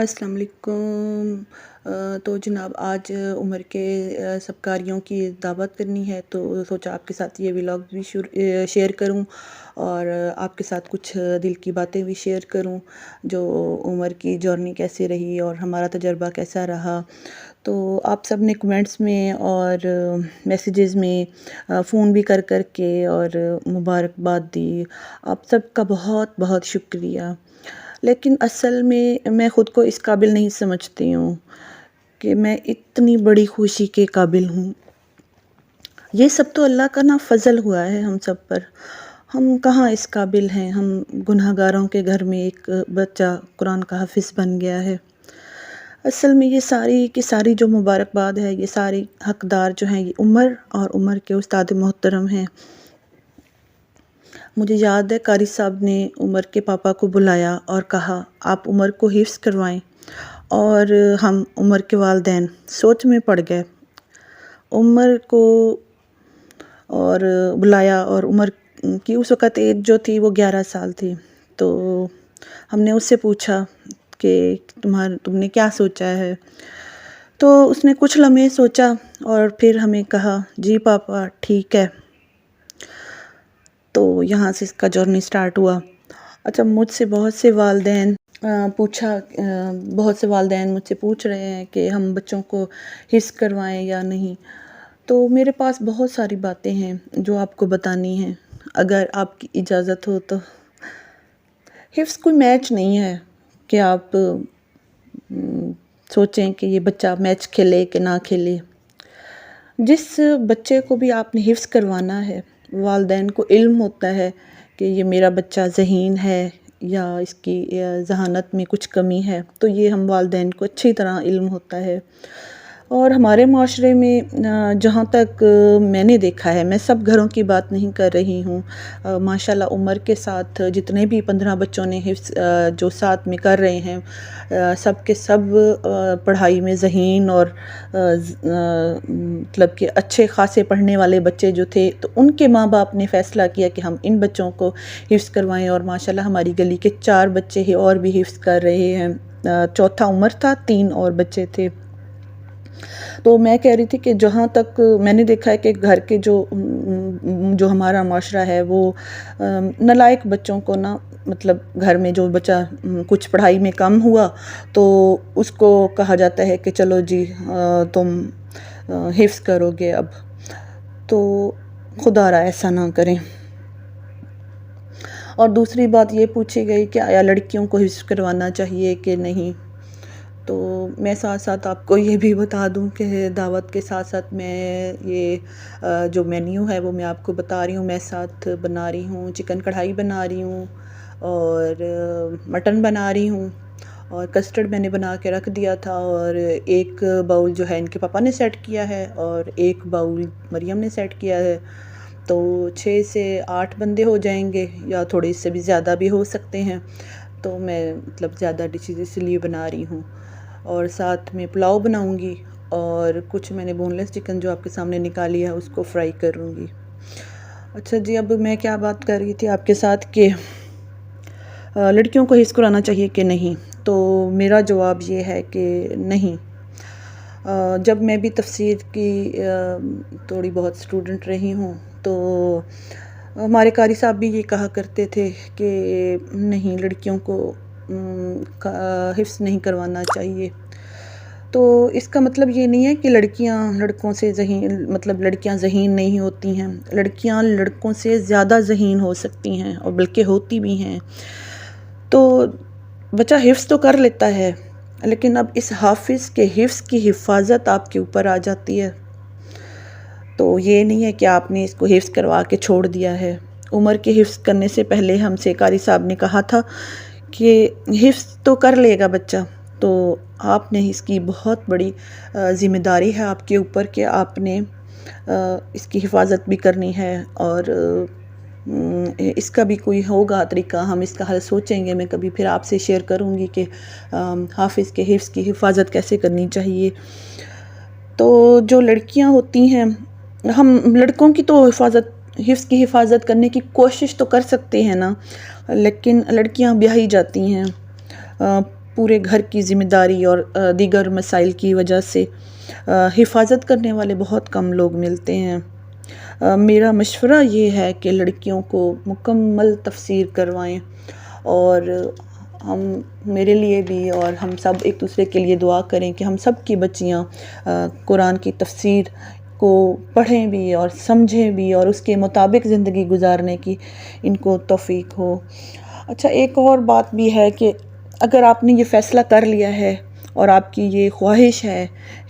السلام علیکم۔ تو جناب آج عمر کے سبکاریوں کی دعوت کرنی ہے، تو سوچا آپ کے ساتھ یہ ولاگ بھی شیئر کروں اور آپ کے ساتھ کچھ دل کی باتیں بھی شیئر کروں، جو عمر کی جرنی کیسے رہی اور ہمارا تجربہ کیسا رہا۔ تو آپ سب نے کمنٹس میں اور میسیجز میں فون بھی کر کے اور مبارکباد دی، آپ سب کا بہت بہت شکریہ۔ لیکن اصل میں خود کو اس قابل نہیں سمجھتی ہوں کہ میں اتنی بڑی خوشی کے قابل ہوں۔ یہ سب تو اللہ کا نا فضل ہوا ہے ہم سب پر، ہم کہاں اس قابل ہیں۔ ہم گناہ گاروں کے گھر میں ایک بچہ قرآن کا حافظ بن گیا ہے۔ اصل میں یہ ساری کی ساری جو مبارکباد ہے، یہ ساری حقدار جو ہیں، یہ عمر اور عمر کے استاد محترم ہیں۔ مجھے یاد ہے قاری صاحب نے عمر کے پاپا کو بلایا اور کہا آپ عمر کو حفظ کروائیں، اور ہم عمر کے والدین سوچ میں پڑ گئے۔ عمر کو اور بلایا اور عمر کی اس وقت ایج جو تھی وہ 11 سال تھی۔ تو ہم نے اس سے پوچھا کہ تم نے کیا سوچا ہے؟ تو اس نے کچھ لمحے سوچا اور پھر ہمیں کہا جی پاپا ٹھیک ہے۔ تو یہاں سے اس کا جرنی سٹارٹ ہوا۔ اچھا، مجھ سے بہت سے والدین مجھ سے پوچھ رہے ہیں کہ ہم بچوں کو حفظ کروائیں یا نہیں۔ تو میرے پاس بہت ساری باتیں ہیں جو آپ کو بتانی ہیں، اگر آپ کی اجازت ہو تو۔ حفظ کوئی میچ نہیں ہے کہ آپ سوچیں کہ یہ بچہ میچ کھیلے کہ نہ کھیلے۔ جس بچے کو بھی آپ نے حفظ کروانا ہے، والدین کو علم ہوتا ہے کہ یہ میرا بچہ ذہین ہے یا اس کی ذہانت میں کچھ کمی ہے، تو یہ ہم والدین کو اچھی طرح علم ہوتا ہے۔ اور ہمارے معاشرے میں جہاں تک میں نے دیکھا ہے، میں سب گھروں کی بات نہیں کر رہی ہوں، ماشاءاللہ عمر کے ساتھ جتنے بھی 15 بچوں نے حفظ جو ساتھ میں کر رہے ہیں، سب کے سب پڑھائی میں ذہین اور مطلب کہ اچھے خاصے پڑھنے والے بچے جو تھے، تو ان کے ماں باپ نے فیصلہ کیا کہ ہم ان بچوں کو حفظ کروائیں، اور ماشاءاللہ ہماری گلی کے 4 بچے ہی اور بھی حفظ کر رہے ہیں۔ چوتھا عمر تھا، 3 اور بچے تھے۔ تو میں کہہ رہی تھی کہ جہاں تک میں نے دیکھا ہے کہ گھر کے جو ہمارا معاشرہ ہے، وہ نالائق بچوں کو نا، مطلب گھر میں جو بچہ کچھ پڑھائی میں کم ہوا تو اس کو کہا جاتا ہے کہ چلو جی تم حفظ کرو گے اب۔ تو خدا را ایسا نہ کریں۔ اور دوسری بات یہ پوچھی گئی کہ آیا لڑکیوں کو حفظ کروانا چاہیے کہ نہیں؟ تو میں ساتھ ساتھ آپ کو یہ بھی بتا دوں کہ دعوت کے ساتھ ساتھ میں یہ جو مینیو ہے وہ میں آپ کو بتا رہی ہوں۔ میں ساتھ بنا رہی ہوں چکن کڑھائی بنا رہی ہوں، اور مٹن بنا رہی ہوں، اور کسٹرڈ میں نے بنا کے رکھ دیا تھا، اور ایک باؤل جو ہے ان کے پاپا نے سیٹ کیا ہے، اور ایک باؤل مریم نے سیٹ کیا ہے۔ تو 6 سے 8 بندے ہو جائیں گے، یا تھوڑے اس سے بھی زیادہ بھی ہو سکتے ہیں۔ تو میں مطلب زیادہ ڈشز اس لیے بنا رہی ہوں، اور ساتھ میں پلاؤ بناؤں گی، اور کچھ میں نے بون لیس چکن جو آپ کے سامنے نکالی ہے اس کو فرائی کروں گی۔ اچھا جی، اب میں کیا بات کر رہی تھی آپ کے ساتھ کہ لڑکیوں کو حفظ کرانا چاہیے کہ نہیں؟ تو میرا جواب یہ ہے کہ نہیں۔ جب میں بھی تفسیر کی تھوڑی بہت اسٹوڈنٹ رہی ہوں، تو ہمارے قاری صاحب بھی یہ کہا کرتے تھے کہ نہیں، لڑکیوں کو حفظ نہیں کروانا چاہیے۔ تو اس کا مطلب یہ نہیں ہے کہ لڑکیاں لڑکوں سے لڑکیاں ذہین نہیں ہوتی ہیں، لڑکیاں لڑکوں سے زیادہ ذہین ہو سکتی ہیں، اور بلکہ ہوتی بھی ہیں۔ تو بچہ حفظ تو کر لیتا ہے، لیکن اب اس حافظ کے حفظ کی حفاظت آپ کے اوپر آ جاتی ہے۔ تو یہ نہیں ہے کہ آپ نے اس کو حفظ کروا کے چھوڑ دیا ہے۔ عمر کے حفظ کرنے سے پہلے ہم سے قاری صاحب نے کہا تھا کہ حفظ تو کر لے گا بچہ، تو آپ نے اس کی بہت بڑی ذمہ داری ہے آپ کے اوپر کہ آپ نے اس کی حفاظت بھی کرنی ہے، اور اس کا بھی کوئی ہوگا طریقہ، ہم اس کا حل سوچیں گے۔ میں کبھی پھر آپ سے شیئر کروں گی کہ حافظ کے حفظ کی حفاظت کیسے کرنی چاہیے۔ تو جو لڑکیاں ہوتی ہیں، ہم لڑکوں کی تو حفظ کی حفاظت کرنے کی کوشش تو کر سکتے ہیں نا، لیکن لڑکیاں بیاہی جاتی ہیں، پورے گھر کی ذمہ داری اور دیگر مسائل کی وجہ سے حفاظت کرنے والے بہت کم لوگ ملتے ہیں۔ میرا مشورہ یہ ہے کہ لڑکیوں کو مکمل تفسیر کروائیں، اور ہم میرے لیے بھی اور ہم سب ایک دوسرے کے لیے دعا کریں کہ ہم سب کی بچیاں قرآن کی تفسیر کو پڑھیں بھی اور سمجھیں بھی اور اس کے مطابق زندگی گزارنے کی ان کو توفیق ہو۔ اچھا، ایک اور بات بھی ہے کہ اگر آپ نے یہ فیصلہ کر لیا ہے اور آپ کی یہ خواہش ہے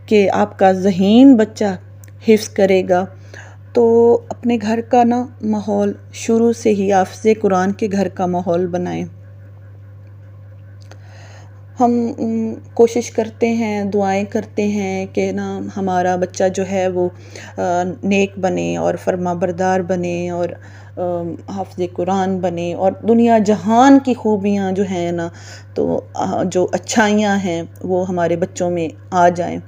کہ آپ کا ذہین بچہ حفظ کرے گا، تو اپنے گھر کا ماحول شروع سے ہی حافظ قرآن کے گھر کا ماحول بنائیں۔ ہم کوشش کرتے ہیں، دعائیں کرتے ہیں کہ ہمارا بچہ جو ہے وہ نیک بنے اور فرما بردار بنے اور حافظ قرآن بنے اور دنیا جہان کی خوبیاں جو ہیں تو جو اچھائیاں ہیں وہ ہمارے بچوں میں آ جائیں۔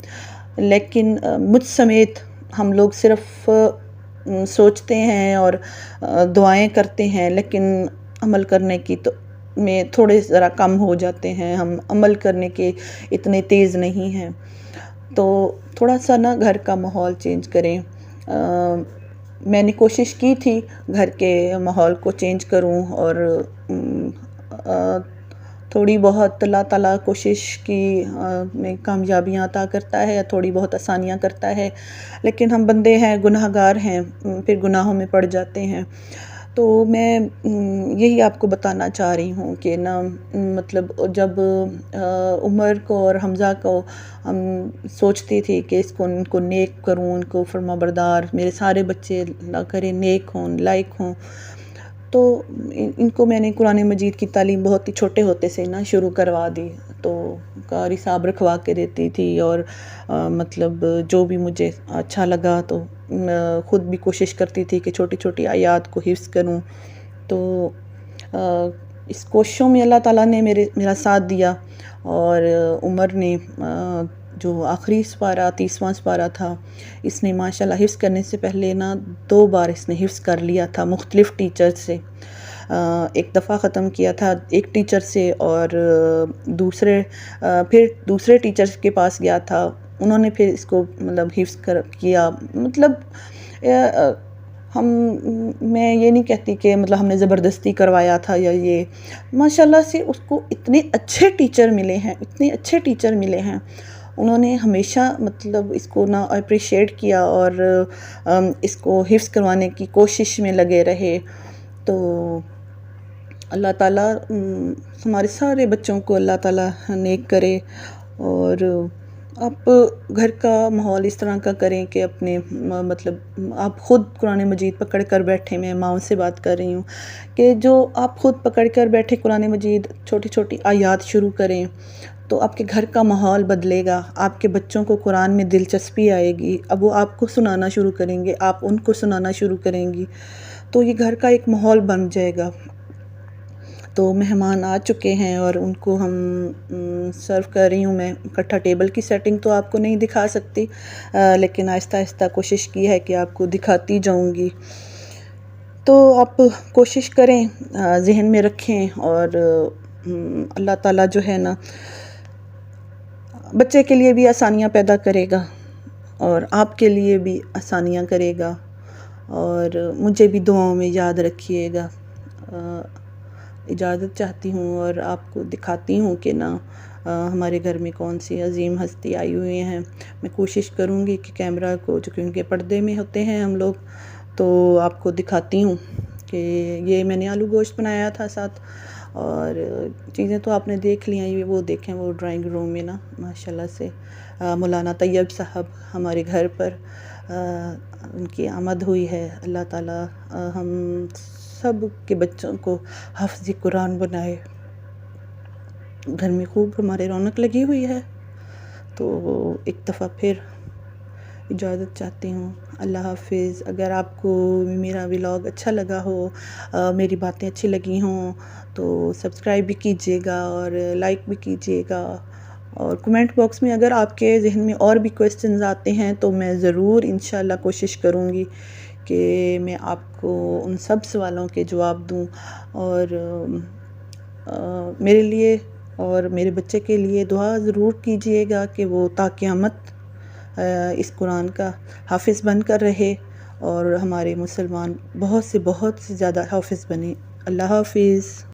لیکن مجھ سمیت ہم لوگ صرف سوچتے ہیں اور دعائیں کرتے ہیں، لیکن عمل کرنے کی میں تھوڑے ذرا کم ہو جاتے ہیں، ہم عمل کرنے کے اتنے تیز نہیں ہیں۔ تو تھوڑا سا گھر کا ماحول چینج کریں۔ میں نے کوشش کی تھی گھر کے ماحول کو چینج کروں، اور تھوڑی بہت اللہ تعالیٰ کوشش کی میں کامیابیاں عطا کرتا ہے، تھوڑی بہت آسانیاں کرتا ہے، لیکن ہم بندے ہیں، گناہ گار ہیں، پھر گناہوں میں پڑ جاتے ہیں۔ تو میں یہی آپ کو بتانا چاہ رہی ہوں کہ مطلب جب عمر کو اور حمزہ کو ہم سوچتی تھی کہ ان کو نیک کروں، ان کو فرما بردار، میرے سارے بچے اللہ کرے نیک ہوں، لائق ہوں، تو ان کو میں نے قرآن مجید کی تعلیم بہت ہی چھوٹے ہوتے سے شروع کروا دی، تو قاری صاحب رکھوا کے دیتی تھی، اور مطلب جو بھی مجھے اچھا لگا تو خود بھی کوشش کرتی تھی کہ چھوٹی چھوٹی آیات کو حفظ کروں۔ تو اس کوششوں میں اللہ تعالیٰ نے میرا ساتھ دیا، اور عمر نے جو آخری سپارہ 30واں سپارہ تھا، اس نے ماشاءاللہ حفظ کرنے سے پہلے 2 بار اس نے حفظ کر لیا تھا مختلف ٹیچر سے۔ ایک دفعہ ختم کیا تھا ایک ٹیچر سے، اور پھر دوسرے ٹیچر کے پاس گیا تھا، انہوں نے پھر اس کو مطلب حفظ کیا۔ مطلب میں یہ نہیں کہتی کہ مطلب ہم نے زبردستی کروایا تھا یا یہ، ماشاءاللہ سے اس کو اتنے اچھے ٹیچر ملے ہیں، اتنے اچھے ٹیچر ملے ہیں، انہوں نے ہمیشہ مطلب اس کو اپریشیٹ کیا اور اس کو حفظ کروانے کی کوشش میں لگے رہے۔ تو اللہ تعالیٰ ہمارے سارے بچوں کو اللہ تعالیٰ نیک کرے، اور آپ گھر کا ماحول اس طرح کا کریں کہ اپنے مطلب آپ خود قرآن مجید پکڑ کر بیٹھیں۔ میں ماؤں سے بات کر رہی ہوں کہ جو آپ خود پکڑ کر بیٹھے قرآن مجید چھوٹی چھوٹی آیات شروع کریں، تو آپ کے گھر کا ماحول بدلے گا، آپ کے بچوں کو قرآن میں دلچسپی آئے گی، اب وہ آپ کو سنانا شروع کریں گے، آپ ان کو سنانا شروع کریں گی، تو یہ گھر کا ایک ماحول بن جائے گا۔ تو مہمان آ چکے ہیں اور ان کو ہم سرو کر رہی ہوں میں اکٹھا۔ ٹیبل کی سیٹنگ تو آپ کو نہیں دکھا سکتی، لیکن آہستہ آہستہ کوشش کی ہے کہ آپ کو دکھاتی جاؤں گی۔ تو آپ کوشش کریں، ذہن میں رکھیں، اور اللہ تعالیٰ جو ہے بچے کے لیے بھی آسانیاں پیدا کرے گا، اور آپ کے لیے بھی آسانیاں کرے گا، اور مجھے بھی دعاؤں میں یاد رکھیے گا۔ اجازت چاہتی ہوں اور آپ کو دکھاتی ہوں کہ ہمارے گھر میں کون سی عظیم ہستی آئی ہوئی ہیں۔ میں کوشش کروں گی کہ کیمرہ کو، جو کیونکہ پردے میں ہوتے ہیں ہم لوگ، تو آپ کو دکھاتی ہوں کہ یہ میں نے آلو گوشت بنایا تھا ساتھ، اور چیزیں تو آپ نے دیکھ لی ہیں، وہ دیکھیں وہ ڈرائنگ روم میں ماشاءاللہ سے مولانا طیب صاحب ہمارے گھر پر ان کی آمد ہوئی ہے۔ اللہ تعالیٰ ہم سب کے بچوں کو حافظ قرآن بنائے۔ گھر میں خوب ہمارے رونق لگی ہوئی ہے۔ تو ایک دفعہ پھر اجازت چاہتی ہوں، اللہ حافظ۔ اگر آپ کو میرا ولاگ اچھا لگا ہو، میری باتیں اچھی لگی ہوں، تو سبسکرائب بھی کیجیے گا اور لائک بھی کیجیے گا، اور کمنٹ باکس میں اگر آپ کے ذہن میں اور بھی کویسچنز آتے ہیں تو میں ضرور انشاءاللہ کوشش کروں گی کہ میں آپ کو ان سب سوالوں کے جواب دوں۔ اور میرے لیے اور میرے بچے کے لیے دعا ضرور کیجیے گا کہ وہ تا قیامت اس قرآن کا حافظ بن کر رہے، اور ہمارے مسلمان بہت سے زیادہ حافظ بنے۔ اللہ حافظ۔